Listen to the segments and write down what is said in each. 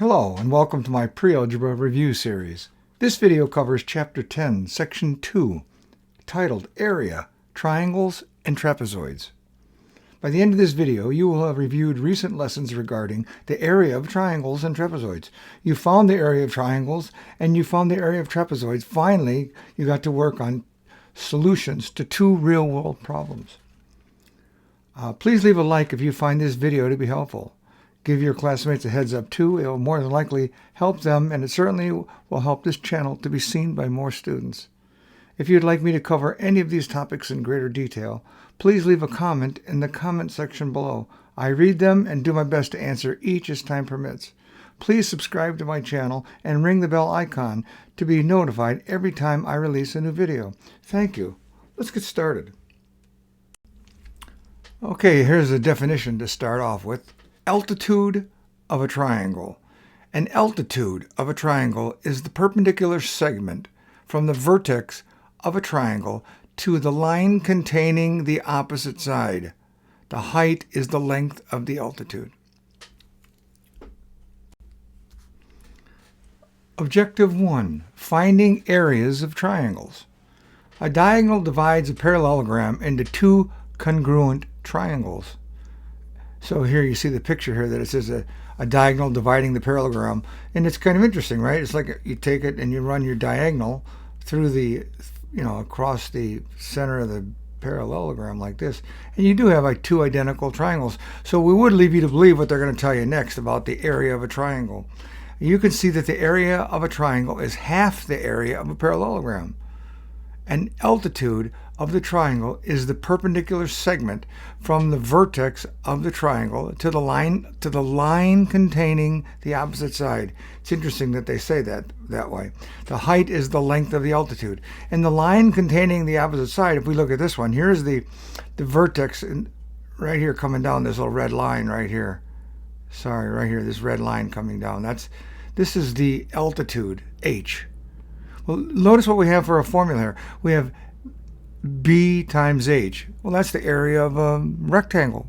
Hello and welcome to my Pre-Algebra review series. This video covers Chapter 10, Section 2, titled Area, Triangles, and Trapezoids. By the end of this video, you will have reviewed recent lessons regarding the area of triangles and trapezoids. You found the area of triangles and you found the area of trapezoids. Finally, you got to work on solutions to two real-world problems. Please leave a like if you find this video to be helpful. Give your classmates a heads up too. It will more than likely help them, and it certainly will help this channel to be seen by more students. If you'd like me to cover any of these topics in greater detail, please leave a comment in the comment section below. I read them and do my best to answer each as time permits. Please subscribe to my channel and ring the bell icon to be notified every time I release a new video. Thank you. Let's get started. Okay, here's a definition to start off with. Altitude of a triangle. An altitude of a triangle is the perpendicular segment from the vertex of a triangle to the line containing the opposite side. The height is the length of the altitude. Objective 1. Finding areas of triangles. A diagonal divides a parallelogram into two congruent triangles. So here you see the picture here that it says a diagonal dividing the parallelogram, and it's kind of interesting, right? It's like you take it and you run your diagonal through the, across the center of the parallelogram like this, and you do have like two identical triangles. So we would leave you to believe what they're going to tell you next about the area of a triangle. You can see that the area of a triangle is half the area of a parallelogram. And altitude of the triangle is the perpendicular segment from the vertex of the triangle to the line containing the opposite side. It's interesting that they say that way. The height is the length of the altitude. And the line containing the opposite side, if we look at this one, here's the vertex right here coming down, this little red line right here. Sorry, right here, this red line coming down. This is the altitude, h. Well, notice what we have for a formula here. We have b times h. Well, that's the area of a rectangle.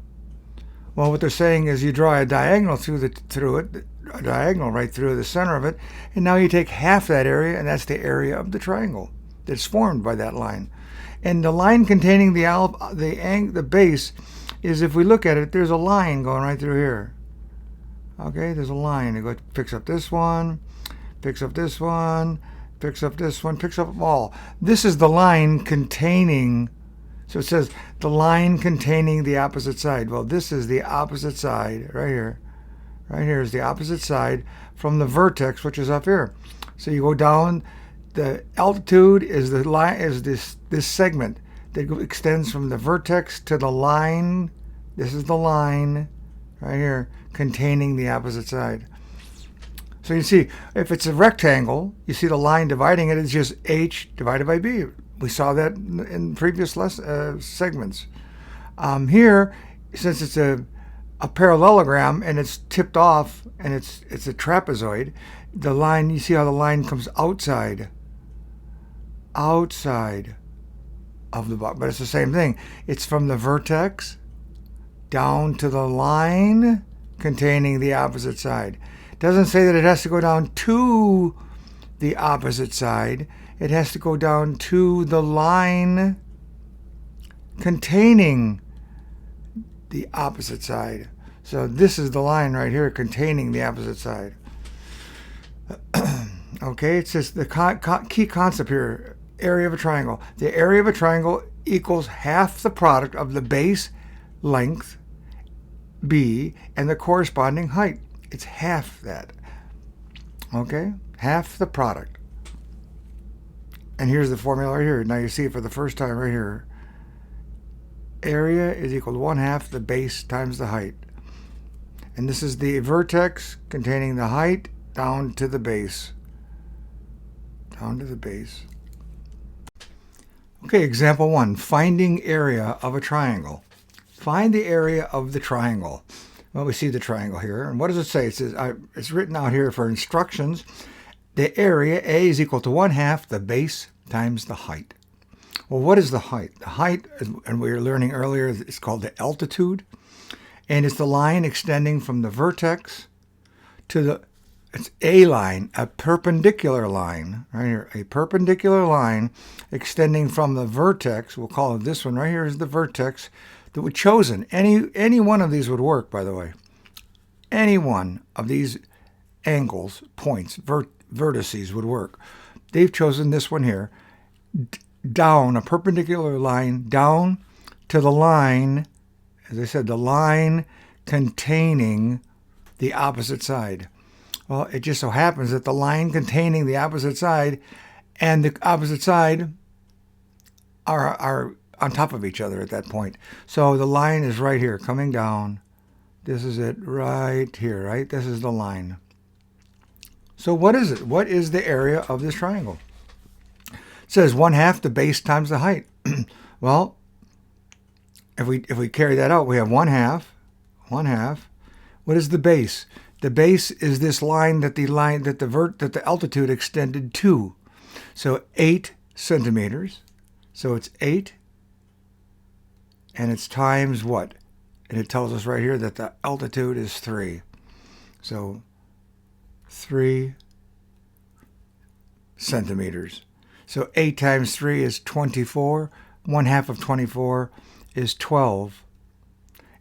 Well, what they're saying is you draw a diagonal through it, a diagonal right through the center of it, and now you take half that area, and that's the area of the triangle that's formed by that line. And the line containing the base is, if we look at it, there's a line going right through here. Okay, there's a line. It picks up this one, picks up this one, picks up this one, picks up them all. This is the line containing, so it says the line containing the opposite side. Well, this is the opposite side right here. Right here is the opposite side from the vertex, which is up here. So you go down, the altitude is the line, is this segment that extends from the vertex to the line. This is the line right here containing the opposite side. So you see, if it's a rectangle, you see the line dividing it is just h divided by b. We saw that in previous segments. Here, since it's a parallelogram and it's tipped off and it's a trapezoid, the line, you see how the line comes outside of the box. But it's the same thing. It's from the vertex down to the line containing the opposite side. Doesn't say that it has to go down to the opposite side. It has to go down to the line containing the opposite side. So this is the line right here containing the opposite side. Okay, it says the key concept here, area of a triangle. The area of a triangle equals half the product of the base length, b, and the corresponding height. It's half that. Okay? Half the product. And here's the formula right here. Now you see it for the first time right here. Area is equal to 1/2 the base times the height. And this is the vertex containing the height down to the base. Down to the base. Okay, example 1. Finding area of a triangle. Find the area of the triangle. Well, we see the triangle here. And what does it say? It says, it's written out here for instructions. The area, A, is equal to 1/2 the base times the height. Well, what is the height? The height, and we were learning earlier, is called the altitude. And it's the line extending from the vertex to the it's a line, a perpendicular line, right here, a perpendicular line extending from the vertex. We'll call it this one right here is the vertex that was chosen. Any one of these would work, by the way. Any one of these angles, points, vertices would work. They've chosen this one here, down, a perpendicular line down to the line, as I said, the line containing the opposite side. Well, it just so happens that the line containing the opposite side and the opposite side are on top of each other at that point. So the line is right here, coming down. This is it right here, right? This is the line. So what is it? What is the area of this triangle? It says 1/2 the base times the height. Well, if we carry that out, we have 1/2. What is the base? The base is this line that the altitude extended to. So 8 centimeters. So it's 8, and it's times what? And it tells us right here that the altitude is 3. So 3 centimeters. So 8 times 3 is 24. 1/2 of 24 is 12.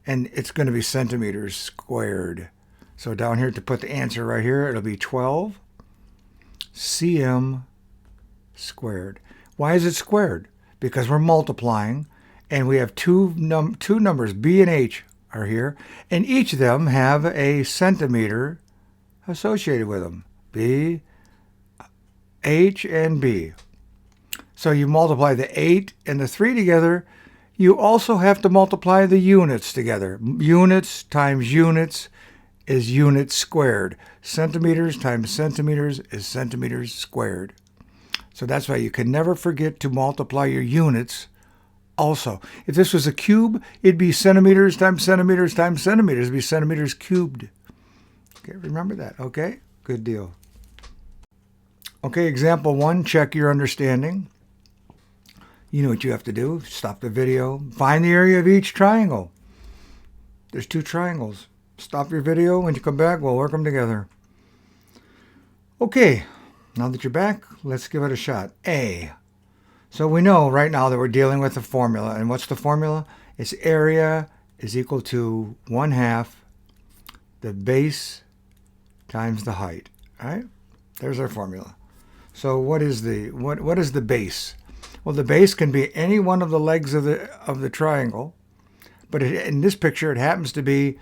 And it's going to be centimeters squared. So down here to put the answer right here, it'll be 12 cm squared. Why is it squared? Because we're multiplying, and we have two numbers, b and h are here, and each of them have a centimeter associated with them. B, h, and b. So you multiply the 8 and the 3 together. You also have to multiply the units together. Units times units is units squared. Centimeters times centimeters is centimeters squared. So that's why you can never forget to multiply your units also. If this was a cube, it'd be centimeters times centimeters times centimeters. It'd be centimeters cubed. Okay, remember that, okay? Good deal. Okay, example 1, check your understanding. You know what you have to do. Stop the video. Find the area of each triangle. There's 2 triangles. Stop your video. When you come back, we'll work them together. Okay, now that you're back, let's give it a shot. A. So we know right now that we're dealing with a formula. And what's the formula? It's area is equal to 1/2 the base times the height. All right? There's our formula. So what is the base? Well, the base can be any one of the legs of the triangle, but in this picture, it happens to be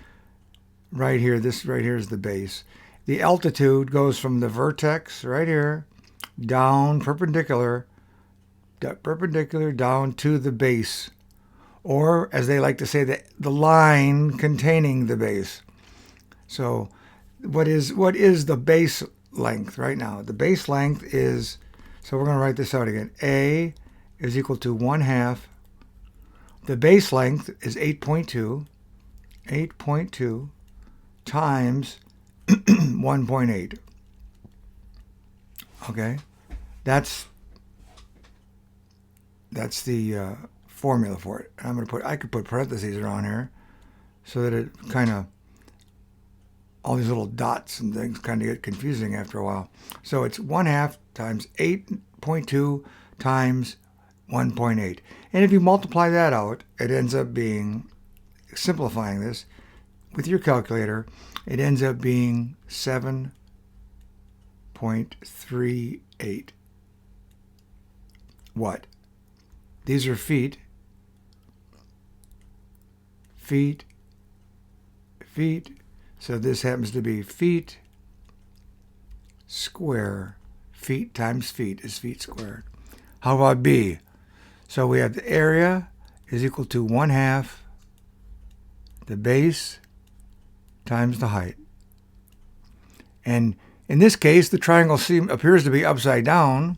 right here. This right here is the base. The altitude goes from the vertex right here down perpendicular down to the base, or as they like to say, the line containing the base. So what is the base length right now? The base length is, so we're going to write this out again. A is equal to 1/2. The base length is 8.2 times 1.8. Okay, that's the formula for it. I could put parentheses around here so that it kind of, all these little dots and things kind of get confusing after a while. So it's 1/2 times 8.2 times 1.8. And if you multiply that out, it ends up being, simplifying this with your calculator, it ends up being 7.38. What? These are feet. So this happens to be feet square. Feet times feet is feet squared. How about B? So we have the area is equal to 1/2 the base times the height. And in this case, the triangle appears to be upside down,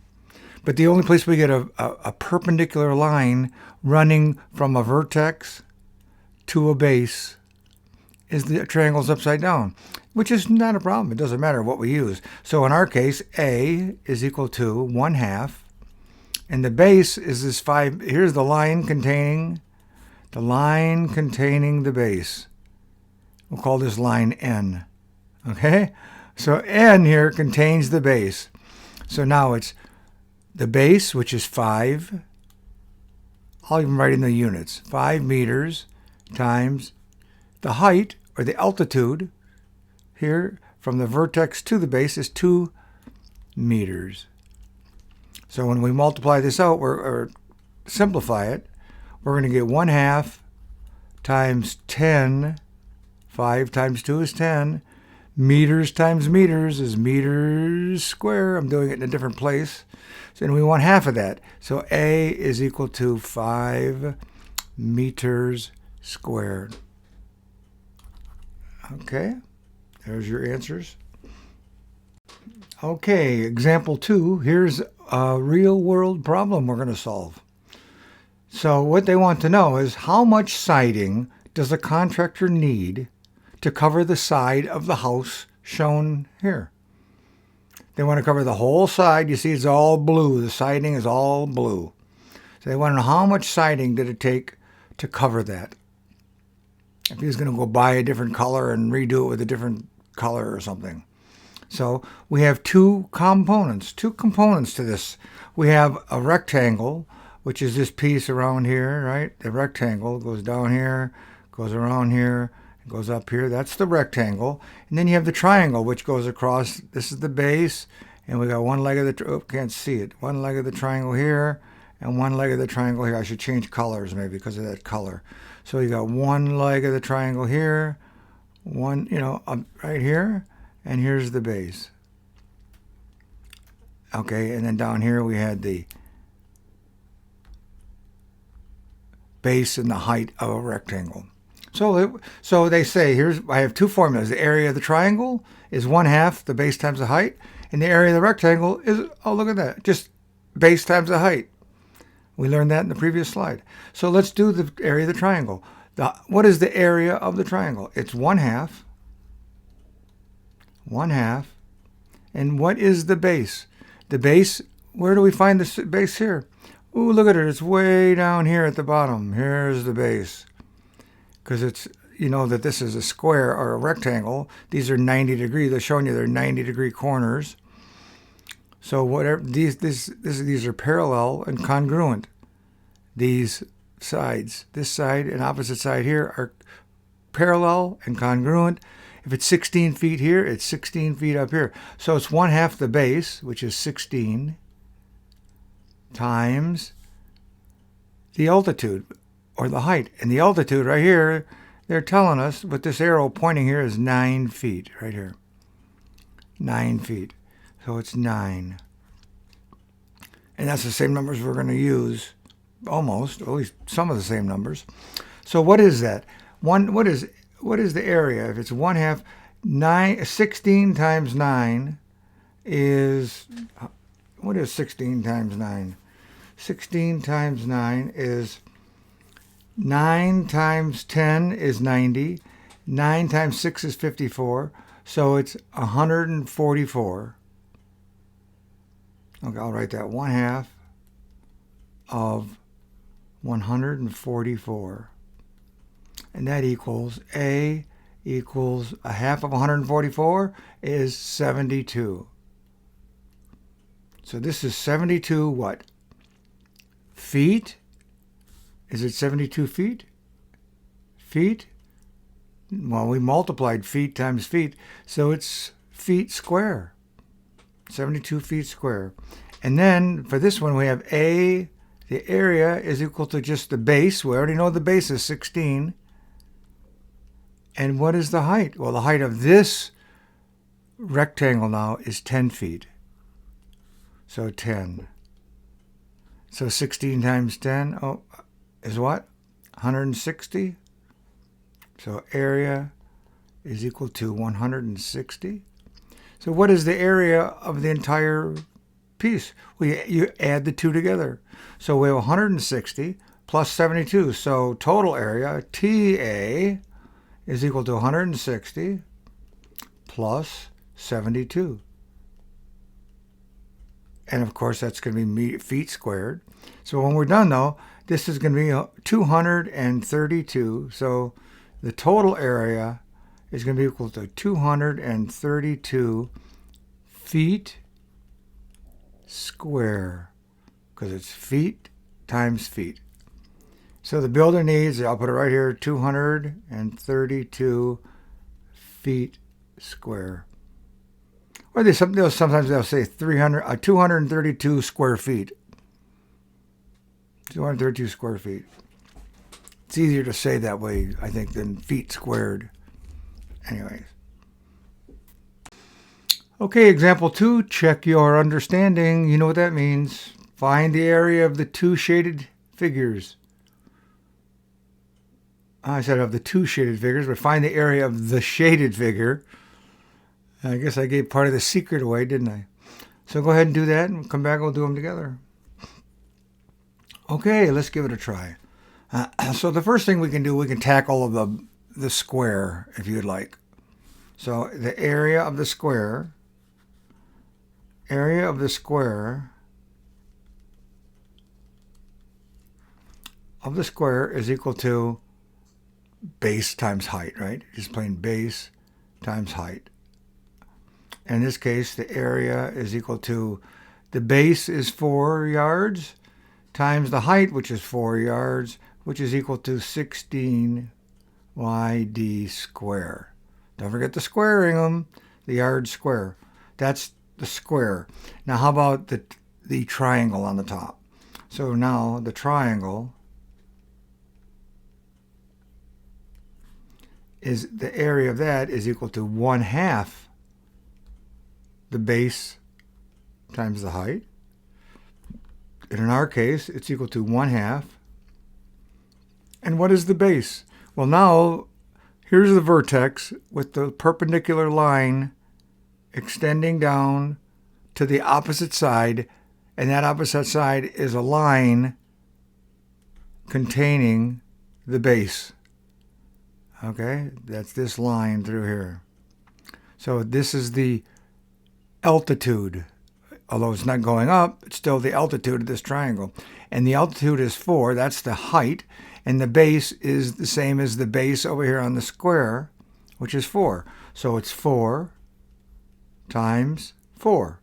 but the only place we get a perpendicular line running from a vertex to a base is the triangle's upside down, which is not a problem. It doesn't matter what we use. So in our case, A is equal to 1/2, and the base is this 5. Here's the line containing the base. We'll call this line N. Okay? So n here contains the base. So now it's the base, which is 5. I'll even write in the units. 5 meters times the height, or the altitude, here from the vertex to the base is 2 meters. So when we multiply this out, or simplify it, we're going to get 1/2 times 10. 5 times 2 is 10. Meters times meters is meters square. I'm doing it in a different place. So and we want half of that. So A is equal to 5 meters squared. Okay, there's your answers. Okay, example 2. Here's a real world problem we're going to solve. So what they want to know is how much siding does a contractor need to cover the side of the house shown here? They want to cover the whole side. You see it's all blue. The siding is all blue. So they want to know how much siding did it take to cover that. If he was going to go buy a different color and redo it with a different color or something. So we have two components to this. We have a rectangle, which is this piece around here, right? The rectangle goes down here, goes around here, goes up here. That's the rectangle. And then you have the triangle, which goes across. This is the base, and we got one leg of the, can't see it. One leg of the triangle here, and one leg of the triangle here. I should change colors maybe because of that color. So you got one leg of the triangle here, one, right here, and here's the base. Okay, and then down here we had the base and the height of a rectangle. So they say, I have two formulas. The area of the triangle is 1/2 the base times the height, and the area of the rectangle is, oh, look at that, just base times the height. We learned that in the previous slide. So let's do the area of the triangle. What is the area of the triangle? It's 1/2. 1/2. And what is the base? The base, where do we find the base here? Ooh, look at it. It's way down here at the bottom. Here's the base. Because it's, that this is a square or a rectangle. These are 90 degrees. They're showing you they're 90-degree corners. So whatever these are parallel and congruent. These sides, this side and opposite side here, are parallel and congruent. If it's 16 feet here, it's 16 feet up here. So it's 1/2 the base, which is 16, times the altitude, or the height. And the altitude right here, they're telling us, with this arrow pointing here, is 9 feet, right here. 9 feet. So it's 9. And that's the same numbers we're going to use, almost, at least some of the same numbers. So what is that? What is the area? If it's 1/2, 16 times 9 is, what is 16 times 9? 16 times 9 is, 9 times 10 is 90. 9 times 6 is 54. So it's 144. Okay, I'll write that. 1/2 of 144. And that equals, A equals 1/2 of 144 is 72. So this is 72 what? Feet? Is it 72 feet? Feet? Well, we multiplied feet times feet, so it's feet square. 72 feet square. And then for this one, we have A, the area is equal to just the base. We already know the base is 16. And what is the height? Well, the height of this rectangle now is 10 feet. So 10. So 16 times 10 is what? 160. So area is equal to 160. So what is the area of the entire piece? You add the two together. So we have 160 plus 72. So total area, TA, is equal to 160 plus 72. And of course, that's going to be feet squared. So when we're done, though, this is going to be 232. So the total area is going to be equal to 232 feet square, because it's feet times feet. So the builder needs, I'll put it right here, 232 feet square. Or sometimes they'll say 232 square feet. 232 square feet. It's easier to say that way, I think, than feet squared. Anyways. Okay, example 2, check your understanding. You know what that means. Find the area of the two shaded figures. I said of the two shaded figures, but find the area of the shaded figure. I guess I gave part of the secret away, didn't I? So go ahead and do that, and we'll come back and we'll do them together. Okay, let's give it a try. So the first thing we can do, we can tackle the square, if you'd like. So the area of the square is equal to base times height, right? Just plain base times height. In this case, the area is equal to, the base is 4 yards times the height, which is 4 yards, which is equal to 16 yd square. Don't forget the squaring them, the yard square. That's the square. Now how about the triangle on the top? So now the triangle is, the area of that is equal to 1/2 the base times the height. And in our case, it's equal to 1/2. And what is the base? Well, now, here's the vertex with the perpendicular line extending down to the opposite side, and that opposite side is a line containing the base. Okay, that's this line through here. So this is the altitude. Although it's not going up, it's still the altitude of this triangle. And the altitude is 4, that's the height, and the base is the same as the base over here on the square, which is 4. So it's 4 times 4.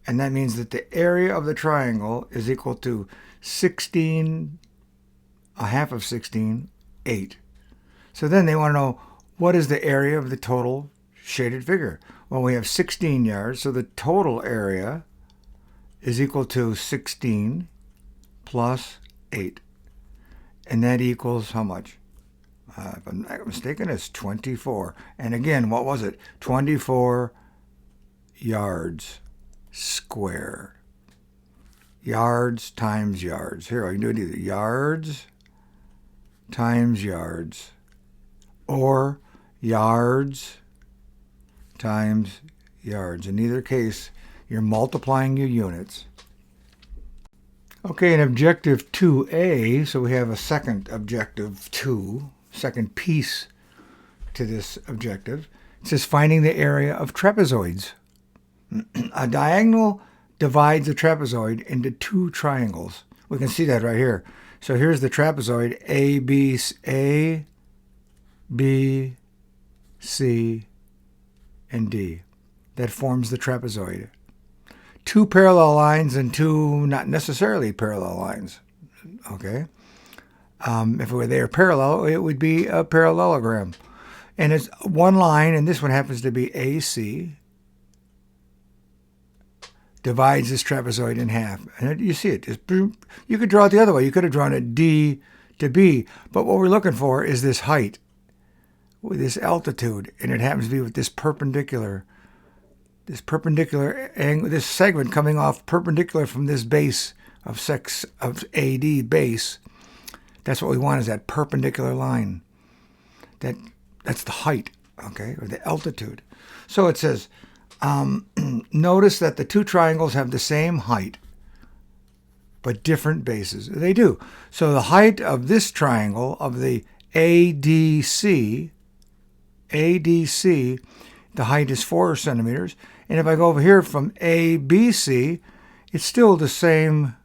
And that means that the area of the triangle is equal to 16, a half of 16, 8. So then they want to know, what is the area of the total shaded figure? Well, we have 16 yards, so the total area is equal to 16 plus 8. And that equals how much? If I'm not mistaken, it's 24. And again, what was it? 24 yards squared. Yards times yards. Here, I can do it either yards times yards, or yards times yards. In either case, you're multiplying your units. Okay, in objective 2A, so we have a second objective 2, second piece to this objective. It says finding the area of trapezoids. A diagonal divides a trapezoid into two triangles. We can see that right here. So here's the trapezoid A, B, C, and D. That forms the trapezoid. Two parallel lines and two not necessarily parallel lines. Okay? If they were parallel, it would be a parallelogram. And it's one line, and this one happens to be AC, divides this trapezoid in half. And you see it. You could draw it the other way. You could have drawn it D to B. But what we're looking for is this height with this altitude, and it happens to be with this perpendicular angle, this segment coming off perpendicular from this base of AD base. That's what we want, is that perpendicular line. That's the height, okay, or the altitude. So it says, notice that the two triangles have the same height, but different bases. They do. So the height of this triangle, of the ADC, the height is 4 centimeters. And if I go over here from ABC, it's still the same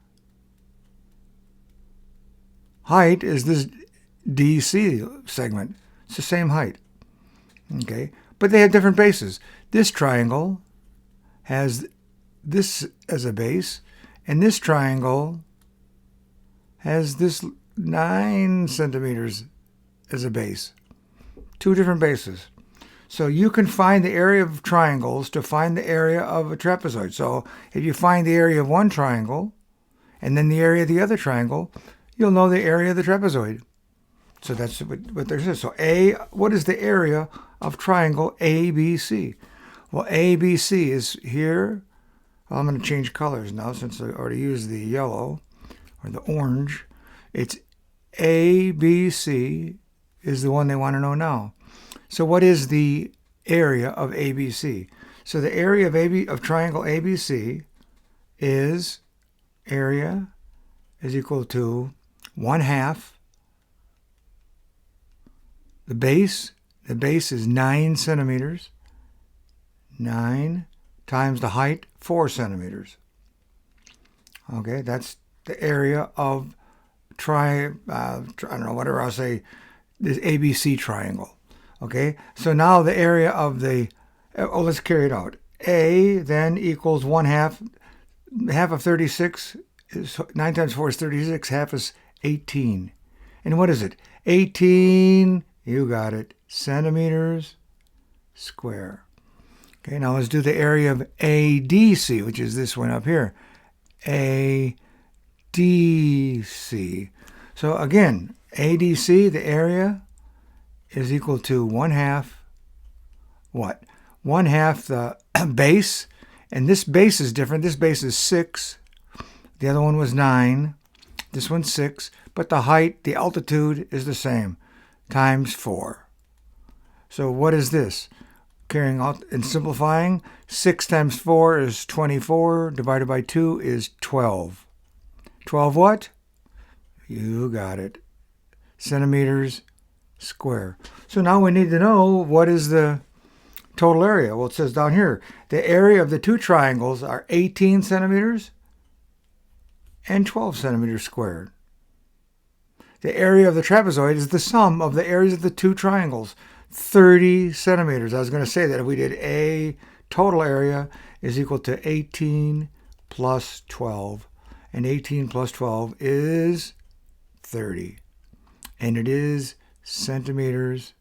height as this DC segment. It's the same height. Okay, but they have different bases. This triangle has this as a base, and this triangle has this 9 centimeters as a base. Two different bases. So you can find the area of triangles to find the area of a trapezoid. So if you find the area of one triangle and then the area of the other triangle, you'll know the area of the trapezoid. So that's what there is. So what is the area of triangle ABC? Well, ABC is here. Well, I'm going to change colors now since I already used the yellow or the orange. It's ABC is the one they want to know now. So what is the area of ABC? So the area of triangle ABC is area is equal to 1/2 the base. The base is 9 centimeters. 9 times the height, 4 centimeters. Okay, that's the area of I don't know, whatever I'll say, this ABC triangle. Okay, so now the area of let's carry it out. A then equals 1/2. Half of 36 is 9 times 4 is 36. Half is 18. And what is it? 18, you got it, centimeters square. Okay, now let's do the area of ADC, which is this one up here. ADC. So again, ADC, the area is equal to 1/2 what? 1/2 the base, and this base is different. This base is 6. The other one was 9. This one's 6, but the height, the altitude is the same, times 4. So what is this? Carrying out and simplifying, 6 times 4 is 24, divided by 2 is 12. 12 what? You got it. Centimeters square. So now we need to know what is the total area. Well, it says down here, the area of the two triangles are 18 centimeters and 12 centimeters squared. The area of the trapezoid is the sum of the areas of the two triangles, 30 centimeters. I was going to say that if we did A, total area is equal to 18 plus 12. And 18 plus 12 is 30. And it is centimeters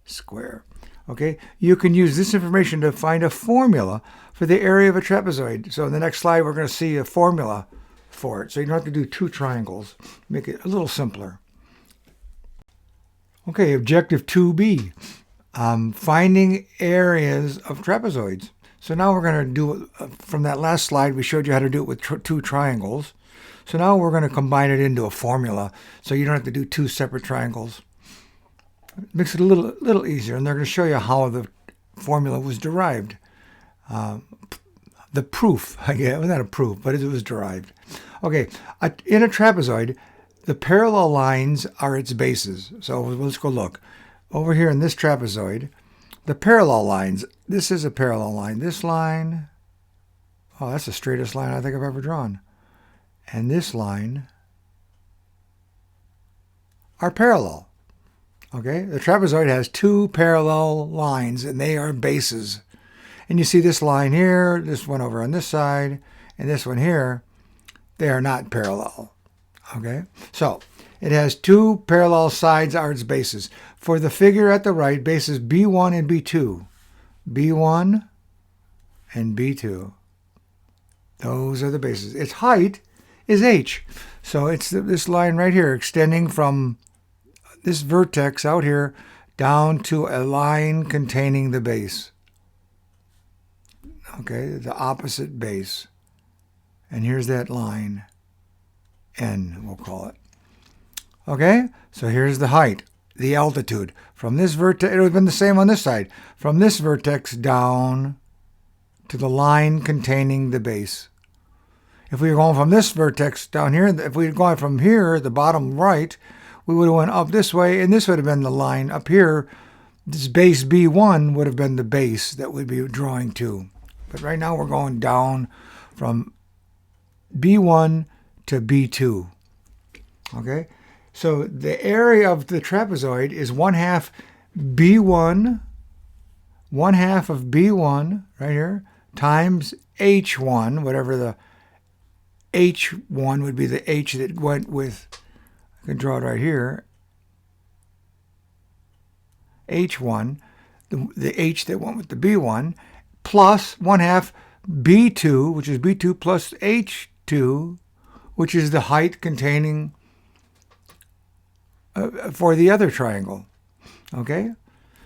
square. Okay, you can use this information to find a formula for the area of a trapezoid. So in the next slide, we're going to see a formula for it. So you don't have to do two triangles. Make it a little simpler. Okay, objective 2B, finding areas of trapezoids. So now we're going to do it from that last slide. We showed you how to do it with two triangles. So now we're going to combine it into a formula so you don't have to do two separate triangles. It makes it a little easier, and they're going to show you how the formula was derived. The proof, well, not a proof, but it was derived. Okay, in a trapezoid, the parallel lines are its bases. So let's go look. Over here in this trapezoid, the parallel lines, this is a parallel line. This line, oh, that's the straightest line I think I've ever drawn. And this line are parallel. Okay, the trapezoid has two parallel lines, and they are bases. And you see this line here, this one over on this side, and this one here, they are not parallel. Okay, so it has two parallel sides are its bases. For the figure at the right, bases B1 and B2. B1 and B2. Those are the bases. Its height is h. So it's this line right here extending from this vertex out here down to a line containing the base. Okay, the opposite base. And here's that line. N, we'll call it. Okay, so here's the height, the altitude. From this vertex, it would have been the same on this side. From this vertex down to the line containing the base. If we were going from this vertex down here, if we had gone from here, the bottom right, we would have went up this way, and this would have been the line up here. This base B1 would have been the base that we'd be drawing to. But right now we're going down from B1 to B2. Okay, so the area of the trapezoid is 1/2 B1 1/2 of B1 right here times H1, whatever the H1 would be, the H that went with, I can draw it right here, H1, the H that went with the B1, plus 1/2 B2, which is B2 plus H2, which is the height containing for the other triangle. Okay?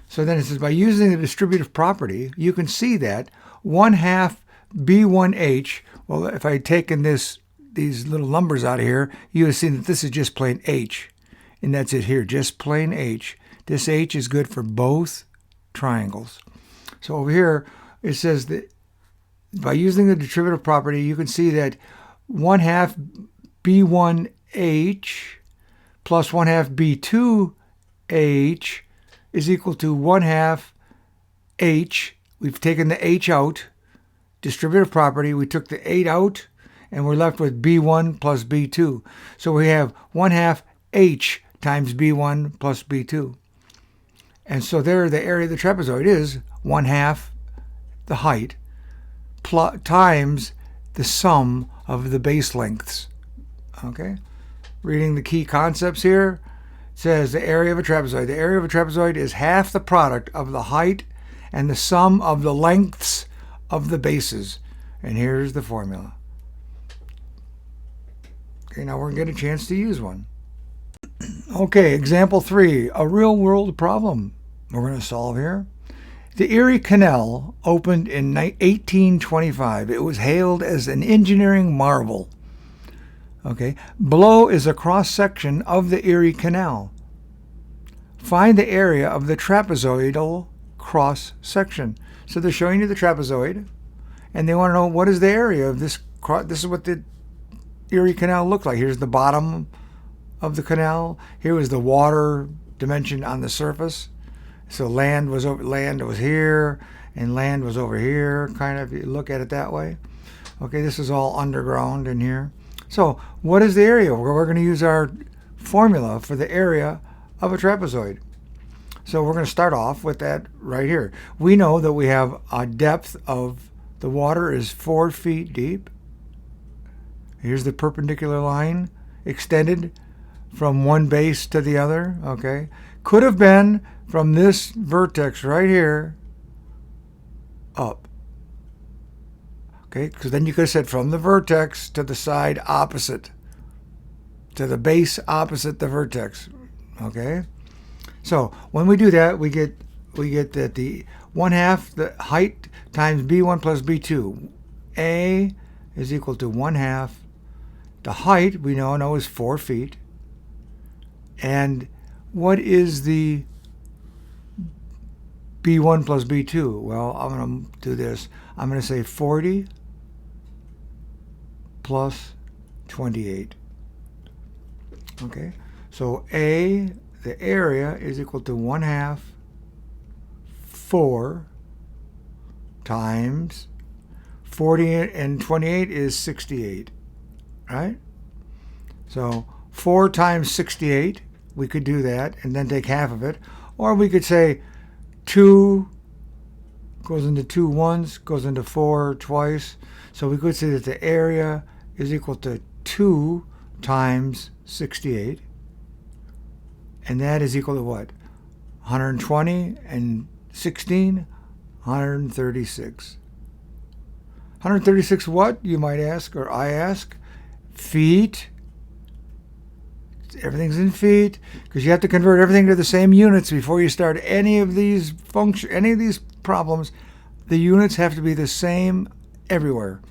So then it says, by using the distributive property, you can see that 1/2 B1H, well, if I had taken these little numbers out of here, you would see that this is just plain H. And that's it here, just plain H. This H is good for both triangles. So over here, it says that by using the distributive property, you can see that 1/2 B1H plus 1/2 B2H is equal to 1/2 H. We've taken the H out, distributive property, we took the 8 out, and we're left with B1 plus B2. So we have 1/2 H times B1 plus B2. And so there, the area of the trapezoid is 1/2 the height times the sum of the base lengths. Okay? Reading the key concepts here, it says the area of a trapezoid. The area of a trapezoid is half the product of the height and the sum of the lengths of the bases. And here's the formula. Okay, now we're going to get a chance to use one. Okay, example 3, a real-world problem we're going to solve here. The Erie Canal opened in 1825. It was hailed as an engineering marvel. Okay, below is a cross-section of the Erie Canal. Find the area of the trapezoidal cross-section. So they're showing you the trapezoid, and they want to know what is the area of this. This is what the Erie Canal looked like. Here's the bottom of the canal. Here was the water dimension on the surface. So land was here, and land was over here, kind of, if you look at it that way. Okay, this is all underground in here. So what is the area? We're going to use our formula for the area of a trapezoid. So we're going to start off with that right here. We know that we have a depth of the water is 4 feet deep. Here's the perpendicular line extended from one base to the other. Okay, could have been from this vertex right here up. Okay, because then you could have said from the vertex to the side opposite, to the base opposite the vertex. Okay, so when we do that, we get that the 1/2 the height times B1 plus B2. A is equal to 1/2. The height we know is 4 feet. And what is the B1 plus B2? Well, I'm going to do this. I'm going to say 40 plus 28. Okay, so A, the area, is equal to 1/2 4 times 40, and 28 is 68, right? So 4 times 68, we could do that and then take half of it. Or we could say 2 goes into 2 once, goes into 4 twice. So we could say that the area is equal to 2 times 68. And that is equal to what? 120 and 16, 136. 136 what, you might ask, or I ask? Feet. Everything's in feet, because you have to convert everything to the same units before you start any of these problems. The units have to be the same everywhere.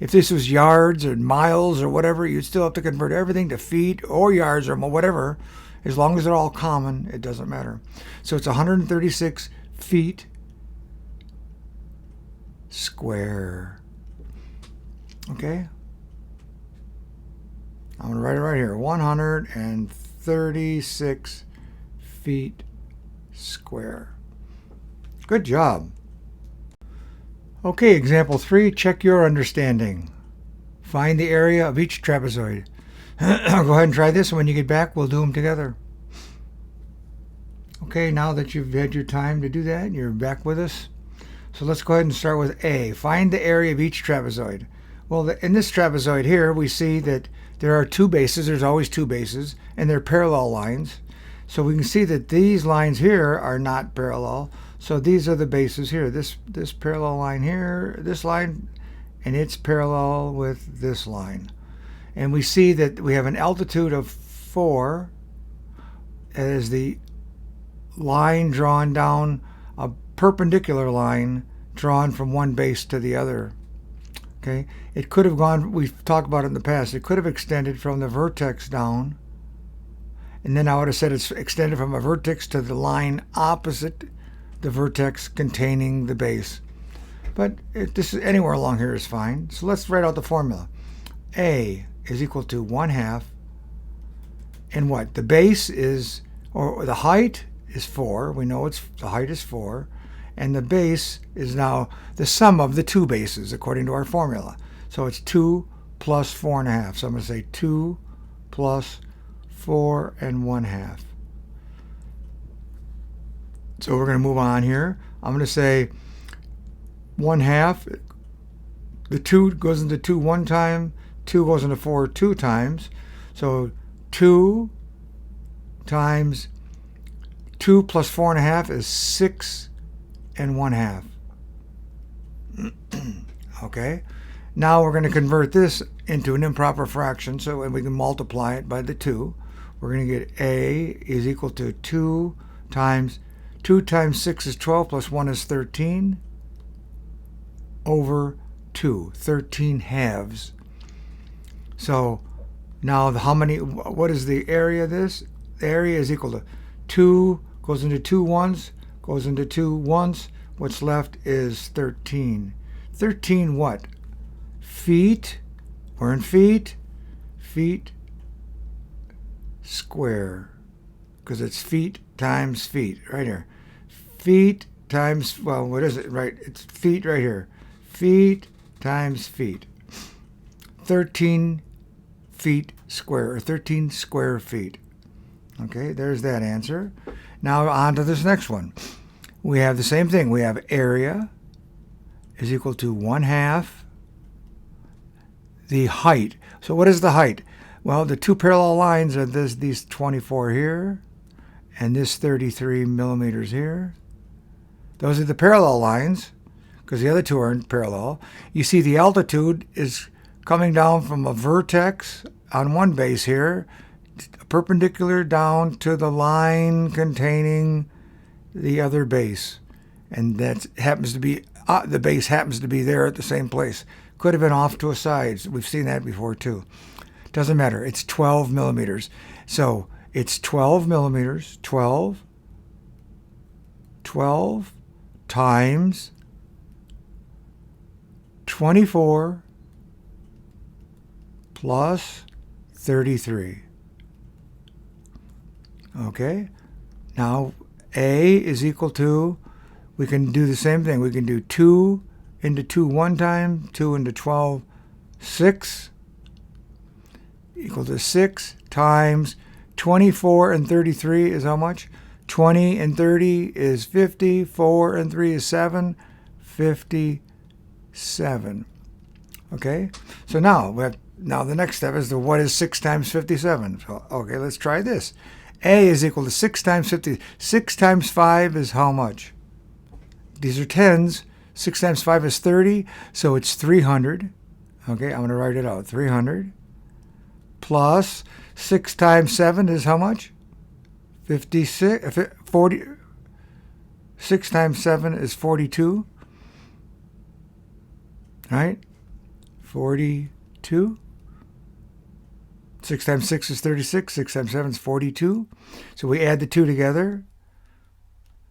If this was yards or miles or whatever, you'd still have to convert everything to feet or yards or whatever. As long as they're all common, it doesn't matter. So it's 136 feet square. Okay? I'm going to write it right here. 136 feet square. Good job. Okay, example 3, check your understanding. Find the area of each trapezoid. Go ahead and try this, and when you get back, we'll do them together. Okay, now that you've had your time to do that, and you're back with us, So let's go ahead and start with A. Find the area of each trapezoid. Well, in this trapezoid here, we see that there are two bases. There's always two bases, and they're parallel lines. So we can see that these lines here are not parallel. So these are the bases here. This parallel line here, this line, and it's parallel with this line. And we see that we have an altitude of 4 as the line drawn down, a perpendicular line drawn from one base to the other. Okay, it could have gone, we've talked about it in the past, it could have extended from the vertex down, and then I would have said it's extended from a vertex to the line opposite the vertex containing the base. But this is anywhere along here is fine. So let's write out the formula. A is equal to 1/2, and what? The base is, or the height is 4. We know the height is 4. And the base is now the sum of the two bases according to our formula. So it's 2 plus 4.5. So I'm going to say 2 plus 4 1/2. So we're going to move on here. I'm going to say 1/2. The 2 goes into 2 one time. 2 goes into 4 two times. So 2 times 2 plus 4.5 is 6 1/2. Okay, now we're going to convert this into an improper fraction, so and we can multiply it by the 2. We're going to get A is equal to 2 times 6 is 12 plus 1 is 13 over 2, 13 halves. So now what is the area of this? The area is equal to 2 goes into 2 ones, goes into 2 once. What's left is 13. 13 what? Feet. We're in feet. Feet square. Because it's feet times feet. Right here. Feet times, well, what is it? Right, it's feet right here. Feet times feet. 13 feet square, or 13 square feet. Okay, there's that answer. Now on to this next one. We have the same thing. We have area is equal to 1/2 the height. So what is the height? Well, the two parallel lines are these 24 here and this 33 millimeters here. Those are the parallel lines because the other two aren't parallel. You see the altitude is coming down from a vertex on one base here, perpendicular down to the line containing the other base, and that happens to be the base happens to be there at the same place. Could have been off to a side. We've seen that before too. Doesn't matter. It's 12 millimeters. So it's 12 millimeters. 12 times 24 plus 33. Okay. Now A is equal to, we can do the same thing. We can do 2 into 2 one time, 2 into 12, 6, equal to 6 times 24 and 33 is how much? 20 and 30 is 50, 4 and 3 is 7, 57. Okay, so now the next step is what is 6 times 57? So, okay, let's try this. A is equal to 6 times 50. 6 times 5 is how much? These are tens. 6 times 5 is 30, so it's 300. Okay, I'm going to write it out. 300 plus 6 times 7 is how much? 56, 40. 6 times 7 is 42. Right? 42. 6 times 6 is 36. 6 times 7 is 42. So we add the two together.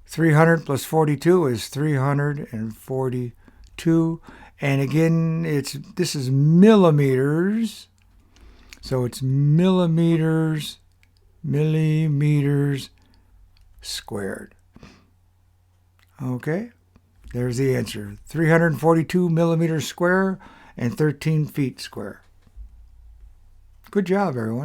300 plus 42 is 342. And again, this is millimeters. So it's millimeters squared. Okay, there's the answer. 342 millimeters square and 13 feet square. Good job, everyone.